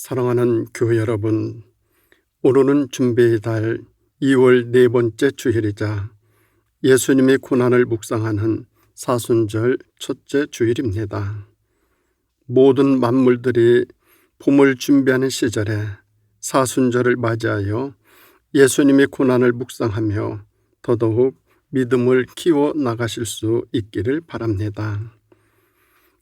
사랑하는 교회 여러분, 오늘은 준비의 달 2월 네 번째 주일이자 예수님의 고난을 묵상하는 사순절 첫째 주일입니다. 모든 만물들이 봄을 준비하는 시절에 사순절을 맞이하여 예수님의 고난을 묵상하며 더더욱 믿음을 키워 나가실 수 있기를 바랍니다.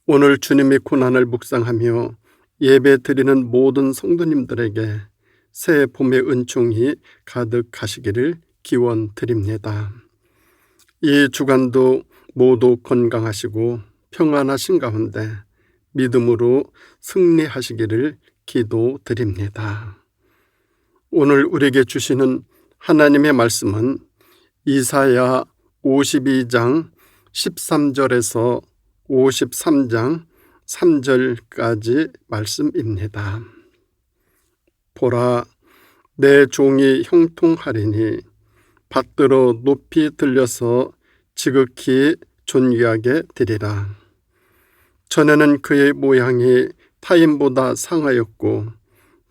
오늘 주님의 고난을 묵상하며 예배 드리는 모든 성도님들에게 새 봄의 은총이 가득하시기를 기원드립니다. 이 주간도 모두 건강하시고 평안하신 가운데 믿음으로 승리하시기를 기도드립니다. 오늘 우리에게 주시는 하나님의 말씀은 이사야 52장 13절에서 53장 3절까지 말씀입니다. 보라, 내 종이 형통하리니 받들어 높이 들려서 지극히 존귀하게 되리라. 전에는 그의 모양이 타인보다 상하였고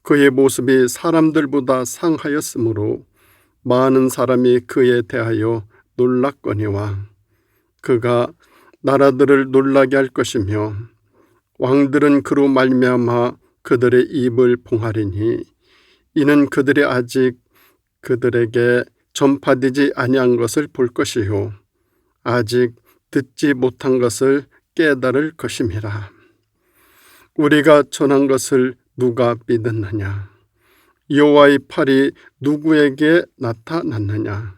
그의 모습이 사람들보다 상하였으므로 많은 사람이 그에 대하여 놀랐거니와 그가 나라들을 놀라게 할 것이며 왕들은 그로 말미암아 그들의 입을 봉하리니 이는 그들이 아직 그들에게 전파되지 아니한 것을 볼 것이요 아직 듣지 못한 것을 깨달을 것임이라. 우리가 전한 것을 누가 믿었느냐? 여호와의 팔이 누구에게 나타났느냐?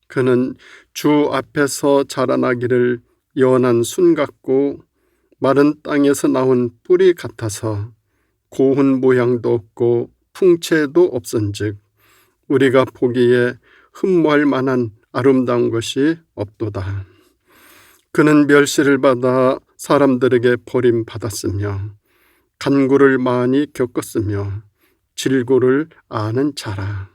그는 주 앞에서 자라나기를 연한 순 같고 마른 땅에서 나온 뿌리 같아서 고운 모양도 없고 풍채도 없은즉 우리가 보기에 흠모할 만한 아름다운 것이 없도다. 그는 멸시를 받아 사람들에게 버림받았으며 간구를 많이 겪었으며 질고를 아는 자라.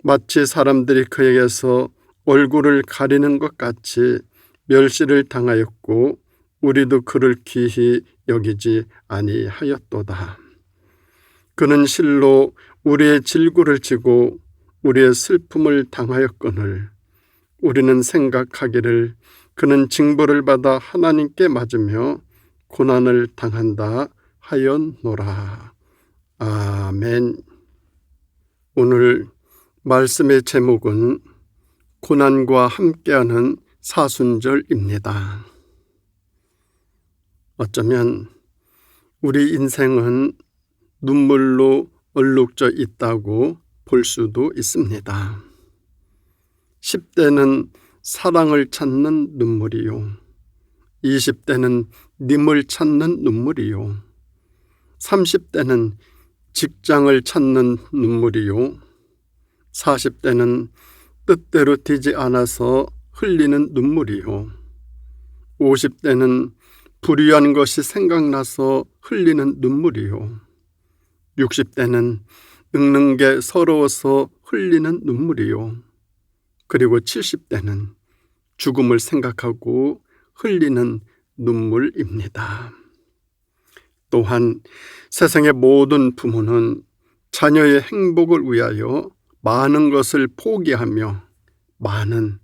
마치 사람들이 그에게서 얼굴을 가리는 것 같이 멸시를 당하였고 우리도 그를 귀히 여기지 아니하였도다. 그는 실로 우리의 질고를 지고 우리의 슬픔을 당하였거늘 우리는 생각하기를 그는 징벌을 받아 하나님께 맞으며 고난을 당한다 하였노라. 아멘. 오늘 말씀의 제목은 고난과 함께하는 사순절입니다. 어쩌면 우리 인생은 눈물로 얼룩져 있다고 볼 수도 있습니다. 10대는 사랑을 찾는 눈물이요. 20대는 님을 찾는 눈물이요. 30대는 직장을 찾는 눈물이요. 40대는 뜻대로 되지 않아서 흘리는 눈물이요. 50대는 불의한 것이 생각나서 흘리는 눈물이요. 60대는 늙는 게 서러워서 흘리는 눈물이요. 그리고 70대는 죽음을 생각하고 흘리는 눈물입니다. 또한 세상의 모든 부모는 자녀의 행복을 위하여 많은 것을 포기하며 많은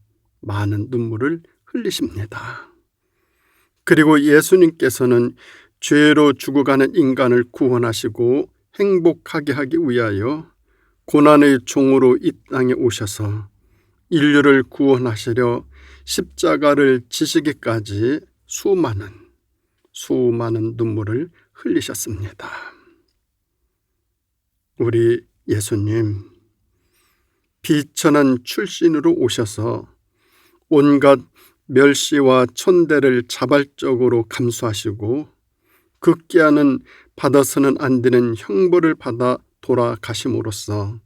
눈물을 흘리십니다. 그리고 예수님께서는 죄로 죽어가는 인간을 구원하시고 행복하게 하기 위하여 고난의 종으로 이 땅에 오셔서 인류를 구원하시려 십자가를 지시기까지 수많은 눈물을 흘리셨습니다. 우리 예수님, 비천한 출신으로 오셔서 온갖 멸시와 천대를 자발적으로 감수하시고 극기하는 받아서는 안 되는 형벌을 받아 돌아가심으로써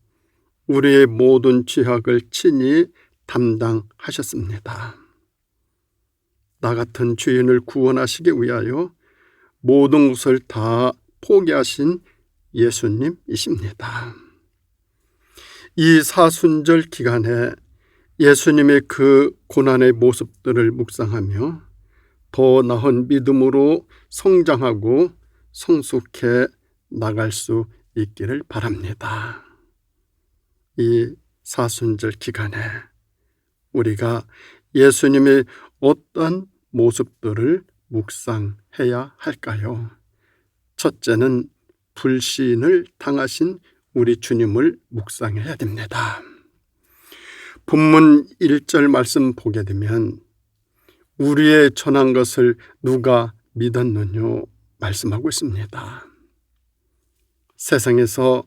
우리의 모든 죄악을 친히 담당하셨습니다. 나 같은 죄인을 구원하시기 위하여 모든 것을 다 포기하신 예수님이십니다. 이 사순절 기간에 예수님의 그 고난의 모습들을 묵상하며 더 나은 믿음으로 성장하고 성숙해 나갈 수 있기를 바랍니다. 이 사순절 기간에 우리가 예수님의 어떤 모습들을 묵상해야 할까요? 첫째는 불신을 당하신 우리 주님을 묵상해야 됩니다. 본문 1절 말씀 보게 되면 우리의 전한 것을 누가 믿었느뇨 말씀하고 있습니다. 세상에서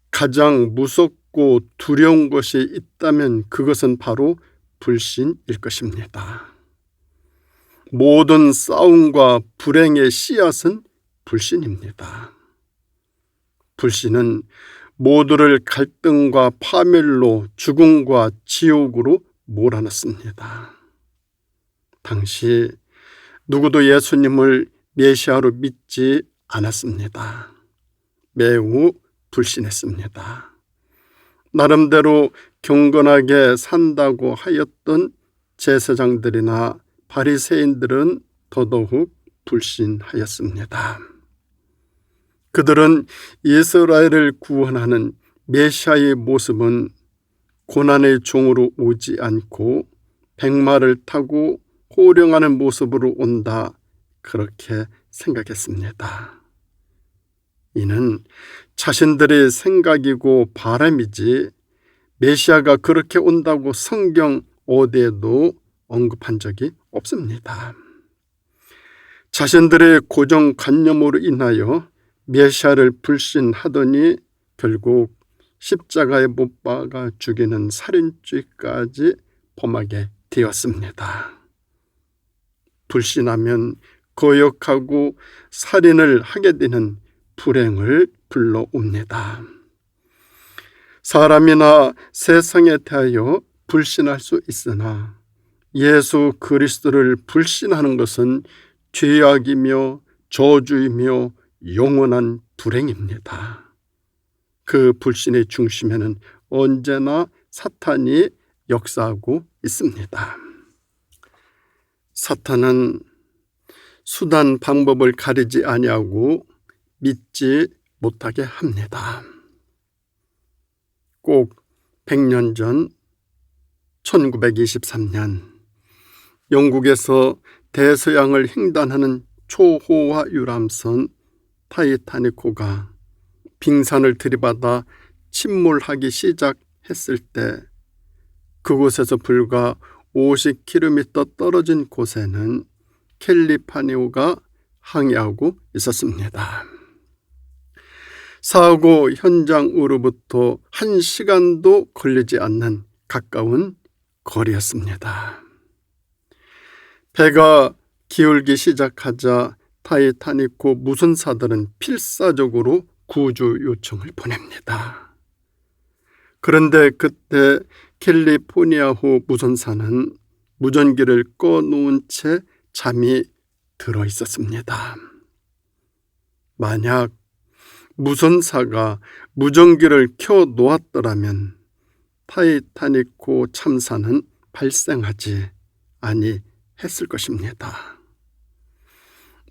가장 무섭고 두려운 것이 있다면 그것은 바로 불신일 것입니다. 모든 싸움과 불행의 씨앗은 불신입니다. 불신은 모두를 갈등과 파멸로 죽음과 지옥으로 몰아넣습니다. 당시 누구도 예수님을 메시아로 믿지 않았습니다. 매우 불신했습니다. 나름대로 경건하게 산다고 하였던 제사장들이나 바리새인들은 더더욱 불신하였습니다. 그들은 이스라엘을 구원하는 메시아의 모습은 고난의 종으로 오지 않고 백마를 타고 호령하는 모습으로 온다, 그렇게 생각했습니다. 이는 자신들의 생각이고 바람이지 메시아가 그렇게 온다고 성경 어디에도 언급한 적이 없습니다. 자신들의 고정관념으로 인하여 메시아를 불신하더니 결국 십자가에 못 박아 죽이는 살인죄까지 범하게 되었습니다. 불신하면 거역하고 살인을 하게 되는 불행을 불러옵니다. 사람이나 세상에 대하여 불신할 수 있으나 예수 그리스도를 불신하는 것은 죄악이며 저주이며 영원한 불행입니다. 그 불신의 중심에는 언제나 사탄이 역사하고 있습니다. 사탄은 수단 방법을 가리지 아니하고 믿지 못하게 합니다. 꼭 100년 전 1923년 영국에서 대서양을 횡단하는 초호화 유람선 타이타닉호가 빙산을 들이받아 침몰하기 시작했을 때 그곳에서 불과 50km 떨어진 곳에는 캘리파니오가 항해하고 있었습니다. 사고 현장으로부터 1시간도 걸리지 않는 가까운 거리였습니다. 배가 기울기 시작하자 타이타닉호 무선사들은 필사적으로 구조 요청을 보냅니다. 그런데 그때 캘리포니아호 무선사는 무전기를 꺼놓은 채 잠이 들어 있었습니다. 만약 무선사가 무전기를 켜 놓았더라면 타이타닉호 참사는 발생하지 아니했을 것입니다.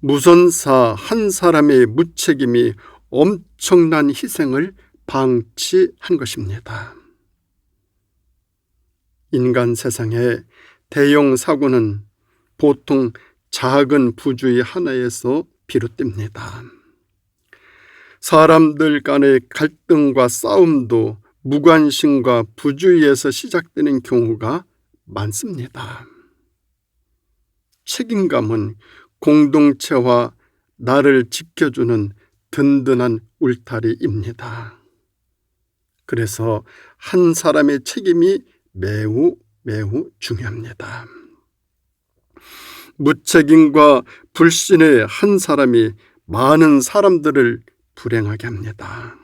무선사 한 사람의 무책임이 엄청난 희생을 방치한 것입니다. 인간 세상의 대형 사고는 보통 작은 부주의 하나에서 비롯됩니다. 사람들 간의 갈등과 싸움도 무관심과 부주의에서 시작되는 경우가 많습니다. 책임감은 공동체와 나를 지켜주는 든든한 울타리입니다. 그래서 한 사람의 책임이 매우 중요합니다. 무책임과 불신의 한 사람이 많은 사람들을 불행하게 합니다.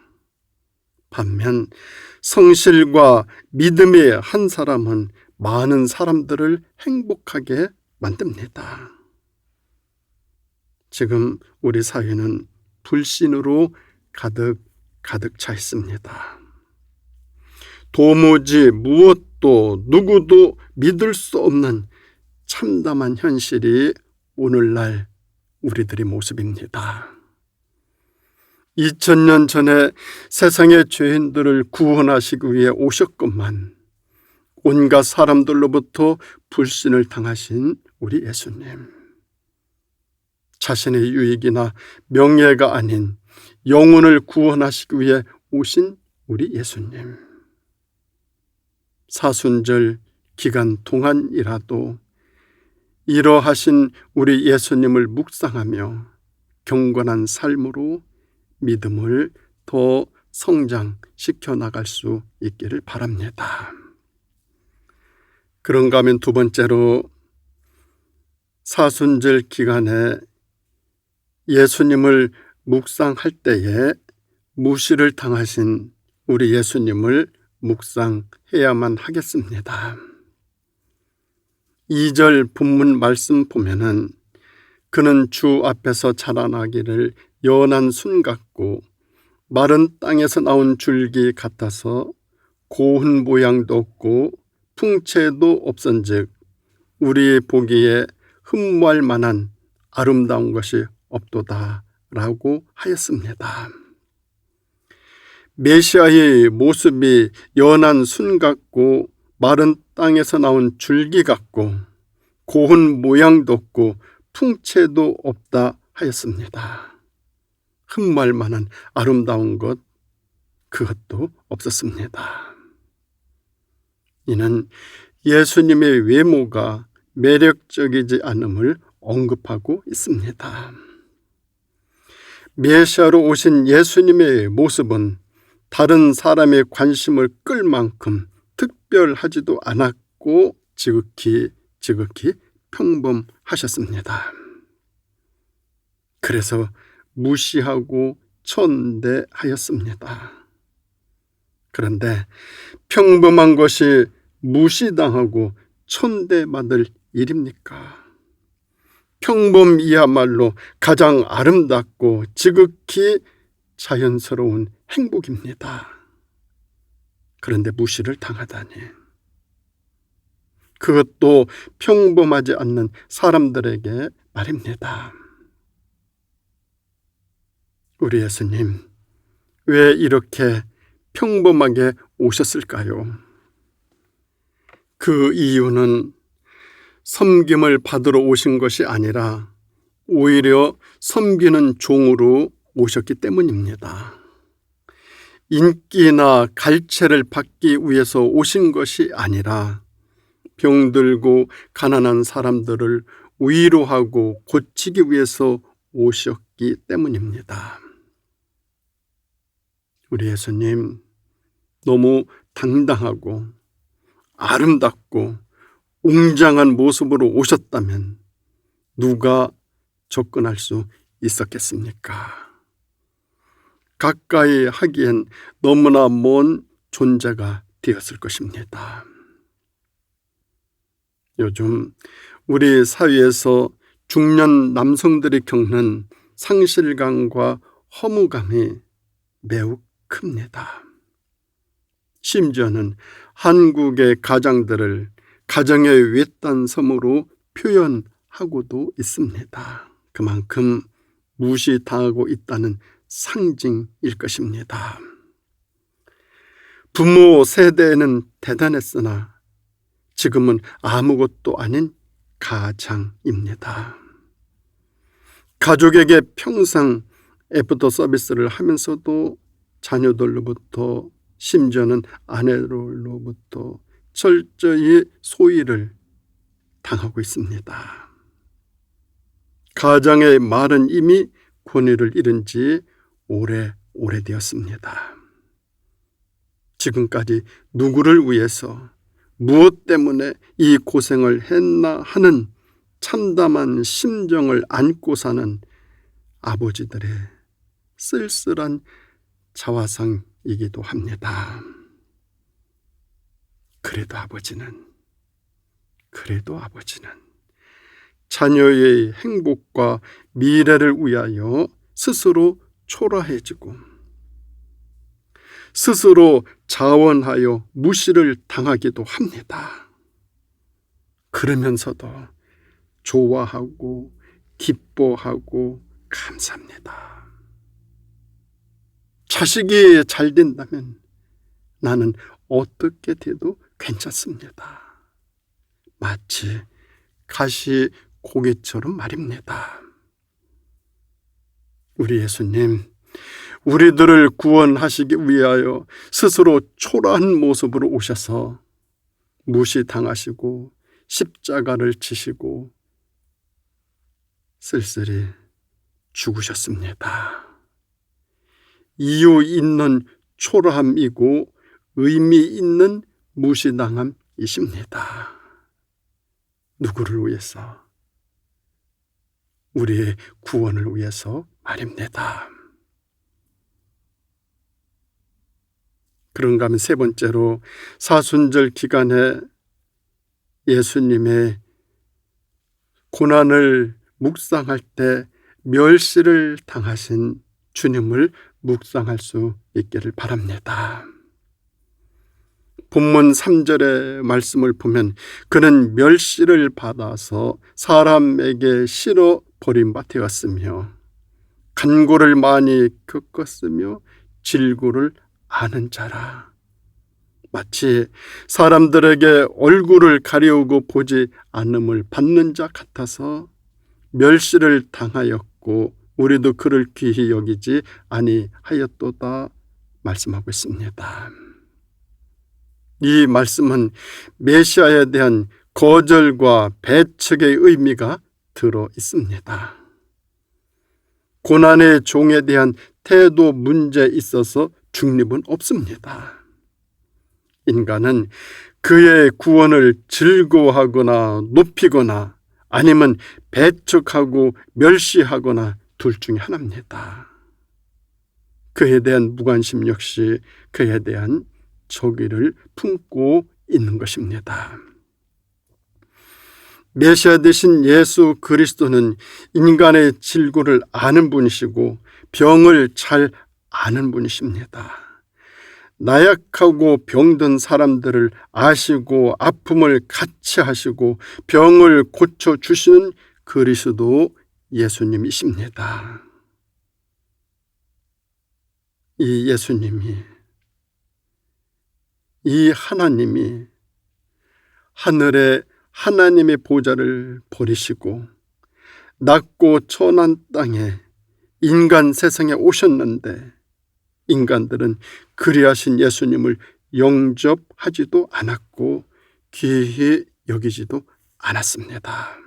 반면 성실과 믿음의 한 사람은 많은 사람들을 행복하게 만듭니다. 지금 우리 사회는 불신으로 가득 차 있습니다. 도무지 무엇도 누구도 믿을 수 없는 참담한 현실이 오늘날 우리들의 모습입니다. 2000년 전에 세상의 죄인들을 구원하시기 위해 오셨건만 온갖 사람들로부터 불신을 당하신 우리 예수님, 자신의 유익이나 명예가 아닌 영혼을 구원하시기 위해 오신 우리 예수님, 사순절 기간 동안이라도 이러하신 우리 예수님을 묵상하며 경건한 삶으로 믿음을 더 성장시켜 나갈 수 있기를 바랍니다. 그런가 하면 두 번째로, 사순절 기간에 예수님을 묵상할 때에 무시를 당하신 우리 예수님을 묵상해야만 하겠습니다. 2절 본문 말씀 보면은 그는 주 앞에서 자라나기를 연한 순 같고 마른 땅에서 나온 줄기 같아서 고운 모양도 없고 풍채도 없은즉 우리 보기에 흠모할 만한 아름다운 것이 없도다 라고 하였습니다. 메시아의 모습이 연한 순 같고 마른 땅에서 나온 줄기 같고 고운 모양도 없고 풍채도 없다 하였습니다. 흠모할 만한 아름다운 것, 그것도 없었습니다. 이는 예수님의 외모가 매력적이지 않음을 언급하고 있습니다. 메시아로 오신 예수님의 모습은 다른 사람의 관심을 끌 만큼 특별하지도 않았고 지극히 평범하셨습니다. 그래서 무시하고 천대하였습니다. 그런데 평범한 것이 무시당하고 천대받을 일입니까? 평범이야말로 가장 아름답고 지극히 자연스러운 행복입니다. 그런데 무시를 당하다니, 그것도 평범하지 않는 사람들에게 말입니다. 우리 예수님, 왜 이렇게 평범하게 오셨을까요? 그 이유는 섬김을 받으러 오신 것이 아니라 오히려 섬기는 종으로 오셨기 때문입니다. 인기나 갈채를 받기 위해서 오신 것이 아니라 병들고 가난한 사람들을 위로하고 고치기 위해서 오셨기 때문입니다. 우리 예수님, 너무 당당하고 아름답고 웅장한 모습으로 오셨다면 누가 접근할 수 있었겠습니까? 가까이 하기엔 너무나 먼 존재가 되었을 것입니다. 요즘 우리 사회에서 중년 남성들이 겪는 상실감과 허무감이 매우 큽니다. 심지어는 한국의 가장들을 가정의 외딴 섬으로 표현하고도 있습니다. 그만큼 무시당하고 있다는 상징일 것입니다. 부모 세대에는 대단했으나 지금은 아무것도 아닌 가장입니다. 가족에게 평생 애프터 서비스를 하면서도 자녀들로부터, 심지어는 아내로부터 철저히 소위를 당하고 있습니다. 가장의 말은 이미 권위를 잃은 지 오래되었습니다. 지금까지 누구를 위해서, 무엇 때문에 이 고생을 했나 하는 참담한 심정을 안고 사는 아버지들의 쓸쓸한 자화상이기도 합니다. 그래도 아버지는 자녀의 행복과 미래를 위하여 스스로 초라해지고 스스로 자원하여 무시를 당하기도 합니다. 그러면서도 좋아하고 기뻐하고 감사합니다. 자식이 잘 된다면 나는 어떻게 돼도 괜찮습니다. 마치 가시 고기처럼 말입니다. 우리 예수님, 우리들을 구원하시기 위하여 스스로 초라한 모습으로 오셔서 무시당하시고 십자가를 지시고 쓸쓸히 죽으셨습니다. 이유 있는 초라함이고 의미 있는 무시당함이십니다. 누구를 위해서? 우리의 구원을 위해서 말입니다. 그런가 하면 세 번째로, 사순절 기간에 예수님의 고난을 묵상할 때 멸시를 당하신 주님을 묵상할 수 있기를 바랍니다. 본문 3절의 말씀을 보면 그는 멸시를 받아서 사람에게 실어 버림바 되었으며 간고를 많이 겪었으며 질고를 아는 자라. 마치 사람들에게 얼굴을 가리우고 보지 않음을 받는 자 같아서 멸시를 당하였고 우리도 그를 귀히 여기지 아니하였도다 말씀하고 있습니다. 이 말씀은 메시아에 대한 거절과 배척의 의미가 들어 있습니다. 고난의 종에 대한 태도 문제에 있어서 중립은 없습니다. 인간은 그의 구원을 즐거워하거나 높이거나 아니면 배척하고 멸시하거나 둘 중에 하나입니다. 그에 대한 무관심 역시 그에 대한 적의를 품고 있는 것입니다. 메시아 되신 예수 그리스도는 인간의 질고를 아는 분이시고 병을 잘 아는 분이십니다. 나약하고 병든 사람들을 아시고 아픔을 같이 하시고 병을 고쳐주시는 그리스도 예수님이십니다. 이 예수님이, 이 하나님이 하늘에 하나님의 보좌를 버리시고 낮고 천한 땅에 인간 세상에 오셨는데 인간들은 그리하신 예수님을 영접하지도 않았고 귀히 여기지도 않았습니다.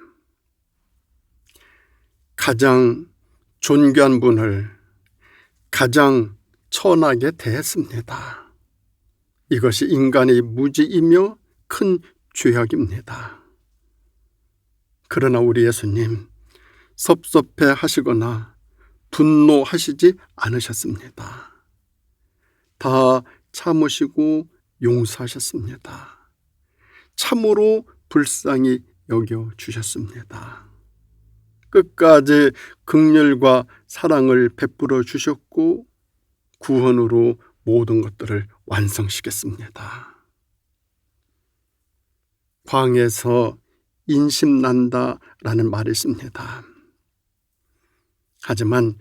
가장 존귀한 분을 가장 천하게 대했습니다. 이것이 인간의 무지이며 큰 죄악입니다. 그러나 우리 예수님 섭섭해 하시거나 분노하시지 않으셨습니다. 다 참으시고 용서하셨습니다. 참으로 불쌍히 여겨주셨습니다. 끝까지 긍휼과 사랑을 베풀어 주셨고 구원으로 모든 것들을 완성시켰습니다. 광에서 인심난다라는 말이 있습니다. 하지만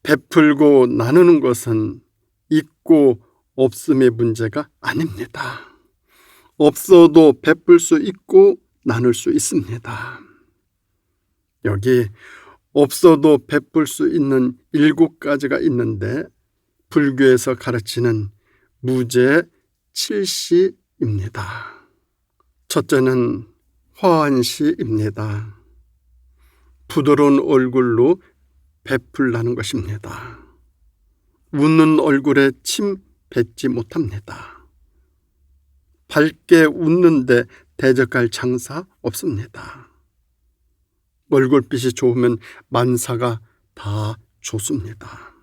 베풀고 나누는 것은 있고 없음의 문제가 아닙니다. 없어도 베풀 수 있고 나눌 수 있습니다. 여기 없어도 베풀 수 있는 7가지가 있는데 불교에서 가르치는 무제 7시입니다. 첫째는 화한시입니다. 부드러운 얼굴로 베풀라는 것입니다. 웃는 얼굴에 침 뱉지 못합니다. 밝게 웃는데 대적할 장사 없습니다. 얼굴빛이 좋으면 만사가 다 좋습니다.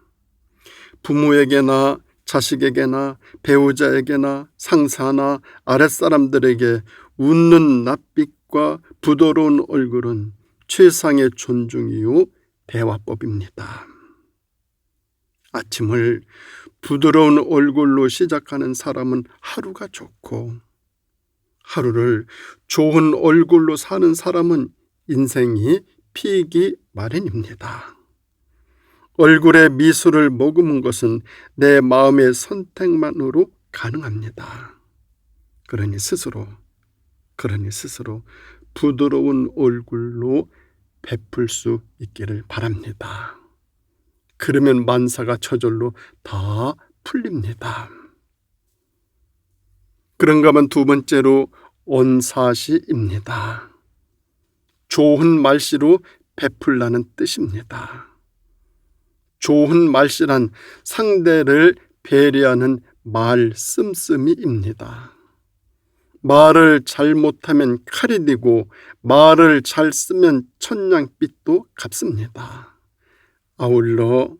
부모에게나 자식에게나 배우자에게나 상사나 아랫사람들에게 웃는 낯빛과 부드러운 얼굴은 최상의 존중이요 대화법입니다. 아침을 부드러운 얼굴로 시작하는 사람은 하루가 좋고 하루를 좋은 얼굴로 사는 사람은 인생이 피이기 마련입니다. 얼굴에 미소를 머금은 것은 내 마음의 선택만으로 가능합니다. 그러니 스스로 부드러운 얼굴로 베풀 수 있기를 바랍니다. 그러면 만사가 저절로 다 풀립니다. 그런가 하면 두 번째로 온사시입니다. 좋은 말씨로 베풀라는 뜻입니다. 좋은 말씨란 상대를 배려하는 말씀씀이입니다. 말을 잘못하면 칼이 되고 말을 잘 쓰면 천냥빚도 갚습니다. 아울러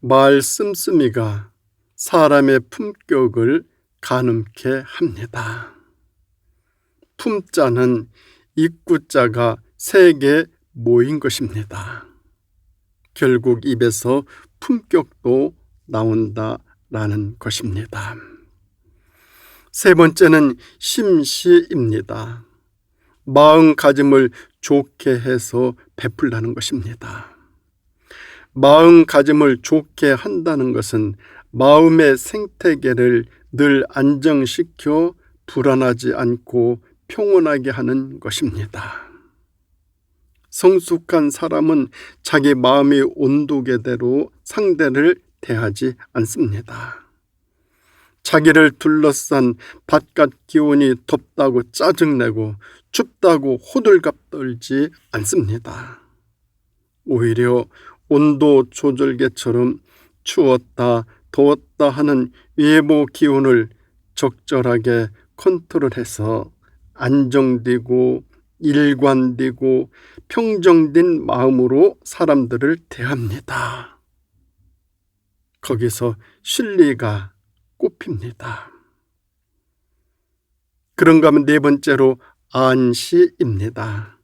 말씀씀이가 사람의 품격을 가늠케 합니다. 품자는 입구자가 3개 모인 것입니다. 결국 입에서 품격도 나온다라는 것입니다. 세 번째는 심시입니다. 마음가짐을 좋게 해서 베풀라는 것입니다. 마음가짐을 좋게 한다는 것은 마음의 생태계를 늘 안정시켜 불안하지 않고 평온하게 하는 것입니다. 성숙한 사람은 자기 마음의 온도계대로 상대를 대하지 않습니다. 자기를 둘러싼 바깥 기온이 덥다고 짜증내고 춥다고 호들갑 떨지 않습니다. 오히려 온도 조절계처럼 추웠다 더웠다 하는 외부 기온을 적절하게 컨트롤해서 안정되고 일관되고 평정된 마음으로 사람들을 대합니다. 거기서 신뢰가 꼽힙니다. 그런가 하면 네 번째로 안시입니다.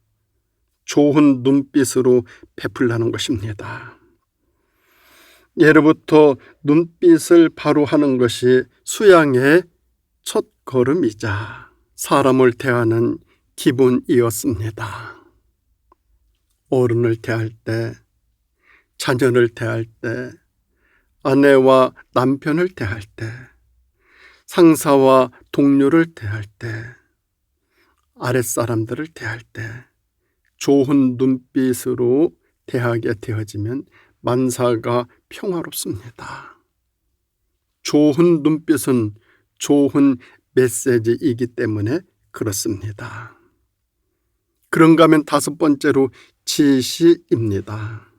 좋은 눈빛으로 베풀라는 것입니다. 예로부터 눈빛을 바로 하는 것이 수양의 첫 걸음이자 사람을 대하는 기본이었습니다. 어른을 대할 때, 자녀를 대할 때, 아내와 남편을 대할 때, 상사와 동료를 대할 때, 아랫사람들을 대할 때 좋은 눈빛으로 대하게 되어지면 만사가 평화롭습니다. 좋은 눈빛은 좋은 메시지이기 때문에 그렇습니다. 그런가 하면 다섯 번째로 지시입니다.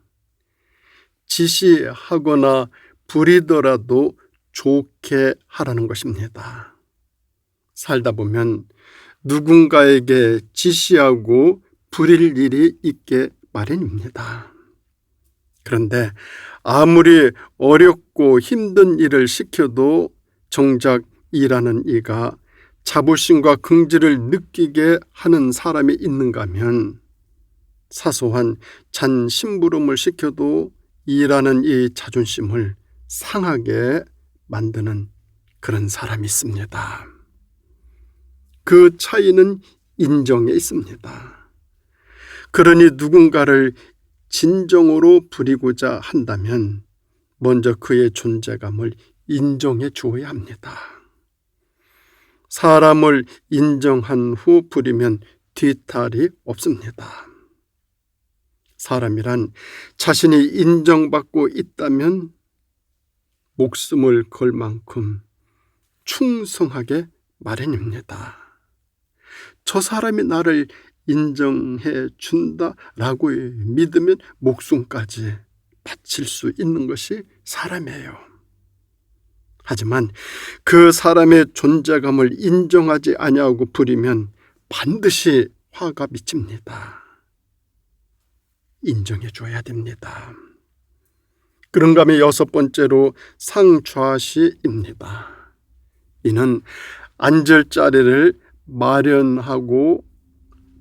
지시하거나 부리더라도 좋게 하라는 것입니다. 살다 보면 누군가에게 지시하고 부릴 일이 있게 마련입니다. 그런데 아무리 어렵고 힘든 일을 시켜도 정작 일하는 이가 자부심과 긍지를 느끼게 하는 사람이 있는가 하면 사소한 잔 심부름을 시켜도 일하는 이 자존심을 상하게 만드는 그런 사람이 있습니다. 그 차이는 인정에 있습니다. 그러니 누군가를 진정으로 부리고자 한다면 먼저 그의 존재감을 인정해 주어야 합니다. 사람을 인정한 후 부리면 뒤탈이 없습니다. 사람이란 자신이 인정받고 있다면 목숨을 걸 만큼 충성하게 마련입니다. 저 사람이 나를 인정해 준다라고 믿으면 목숨까지 바칠 수 있는 것이 사람이에요. 하지만 그 사람의 존재감을 인정하지 아니하고 부리면 반드시 화가 미칩니다. 인정해 줘야 됩니다. 그런가 하면 여섯 번째로 상좌시입니다. 이는 앉을 자리를 마련하고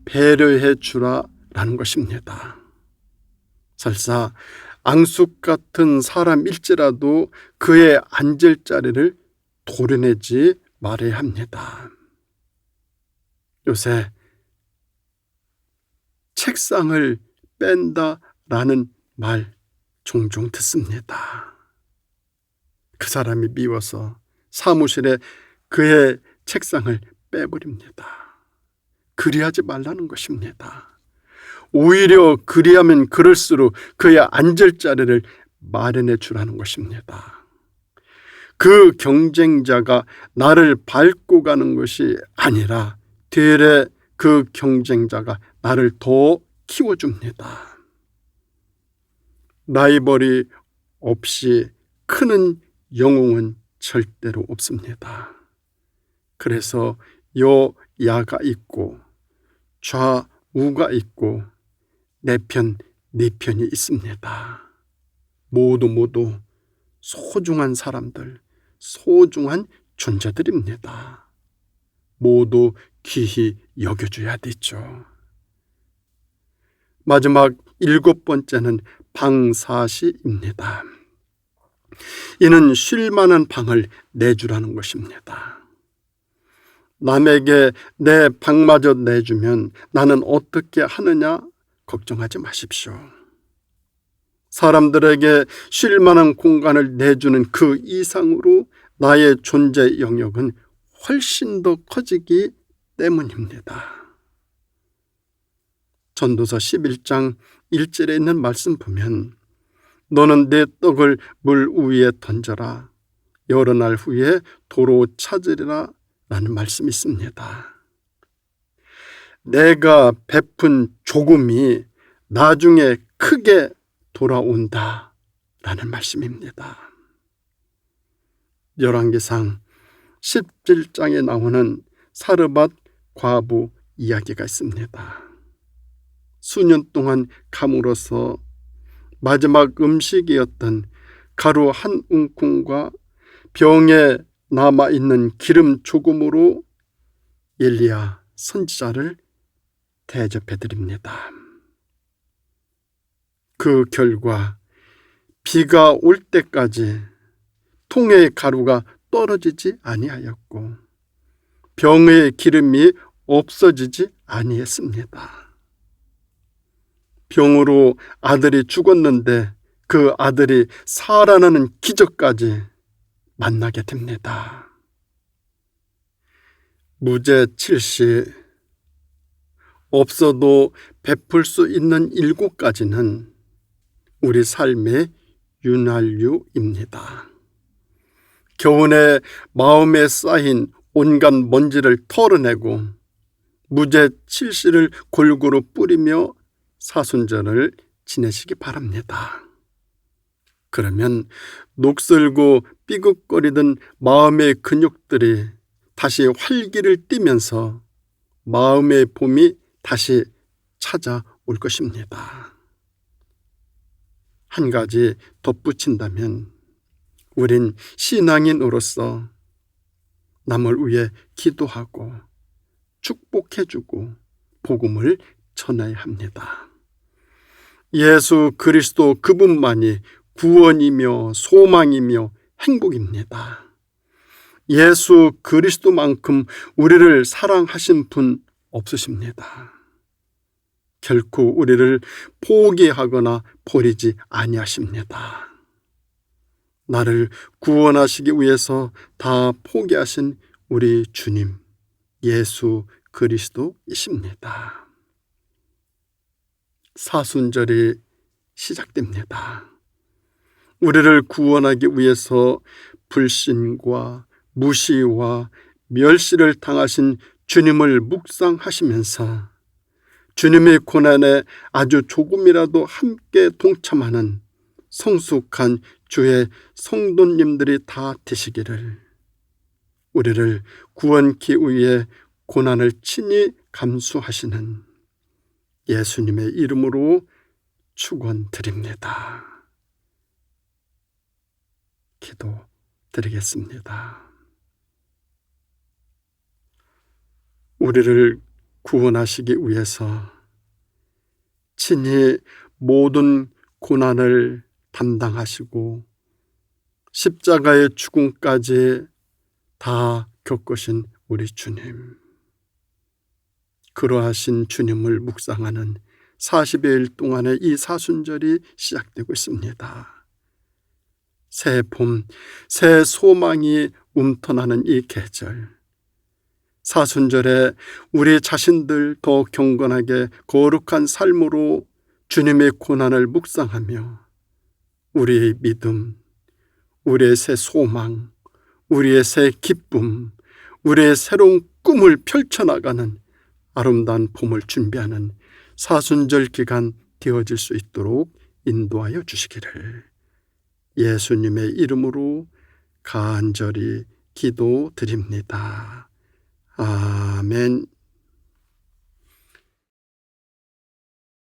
배려해 주라라는 것입니다. 설사 앙숙 같은 사람일지라도 그의 앉을 자리를 도려내지 말아야 합니다. 요새 책상을 뺀다라는 말 종종 듣습니다. 그 사람이 미워서 사무실에 그의 책상을 빼버립니다. 그리하지 말라는 것입니다. 오히려 그리하면 그럴수록 그의 앉을 자리를 마련해 주라는 것입니다. 그 경쟁자가 나를 밟고 가는 것이 아니라 되레 그 경쟁자가 나를 더 키워줍니다. 라이벌이 없이 크는 영웅은 절대로 없습니다. 그래서 여야가 있고 좌우가 있고 내 편, 네 편이 있습니다. 모두 소중한 사람들, 소중한 존재들입니다. 모두 귀히 여겨줘야 되죠. 마지막 7번째는 방사시입니다. 이는 쉴 만한 방을 내주라는 것입니다. 남에게 내 방마저 내주면 나는 어떻게 하느냐 걱정하지 마십시오. 사람들에게 쉴 만한 공간을 내주는 그 이상으로 나의 존재 영역은 훨씬 더 커지기 때문입니다. 전도서 11장 1절에 있는 말씀 보면 너는 내 떡을 물 위에 던져라. 여러 날 후에 도로 찾으리라 라는 말씀이 있습니다. 내가 베푼 조금이 나중에 크게 돌아온다 라는 말씀입니다. 열왕기상 17장에 나오는 사르밧 과부 이야기가 있습니다. 수년 동안 감으로써 마지막 음식이었던 가루 한 움큼과 병에 남아있는 기름 조금으로 엘리야 선지자를 대접해드립니다. 그 결과 비가 올 때까지 통의 가루가 떨어지지 아니하였고 병의 기름이 없어지지 아니했습니다. 병으로 아들이 죽었는데 그 아들이 살아나는 기적까지 만나게 됩니다. 무죄7시 없어도 베풀 수 있는 7가지는 우리 삶의 윤활유입니다. 겨우내 마음에 쌓인 온갖 먼지를 털어내고 무죄7시를 골고루 뿌리며 사순절을 지내시기 바랍니다. 그러면 녹슬고 삐걱거리던 마음의 근육들이 다시 활기를 띠면서 마음의 봄이 다시 찾아올 것입니다. 한 가지 덧붙인다면 우린 신앙인으로서 남을 위해 기도하고 축복해주고 복음을 전해야 합니다. 예수 그리스도 그분만이 구원이며 소망이며 행복입니다. 예수 그리스도만큼 우리를 사랑하신 분 없으십니다. 결코 우리를 포기하거나 버리지 아니하십니다. 나를 구원하시기 위해서 다 포기하신 우리 주님 예수 그리스도이십니다. 사순절이 시작됩니다. 우리를 구원하기 위해서 불신과 무시와 멸시를 당하신 주님을 묵상하시면서 주님의 고난에 아주 조금이라도 함께 동참하는 성숙한 주의 성도님들이 다 되시기를, 우리를 구원케 위해 고난을 친히 감수하시는 예수님의 이름으로 축원드립니다. 기도드리겠습니다. 우리를 구원하시기 위해서 친히 모든 고난을 담당하시고 십자가의 죽음까지 다 겪으신 우리 주님, 그러하신 주님을 묵상하는 40여일 동안의 이 사순절이 시작되고 있습니다. 새 봄, 새 소망이 움터나는 이 계절, 사순절에 우리 자신들 더 경건하게 거룩한 삶으로 주님의 고난을 묵상하며 우리의 믿음, 우리의 새 소망, 우리의 새 기쁨, 우리의 새로운 꿈을 펼쳐나가는 아름다운 봄을 준비하는 사순절 기간 되어질 수 있도록 인도하여 주시기를 예수님의 이름으로 간절히 기도드립니다. 아멘.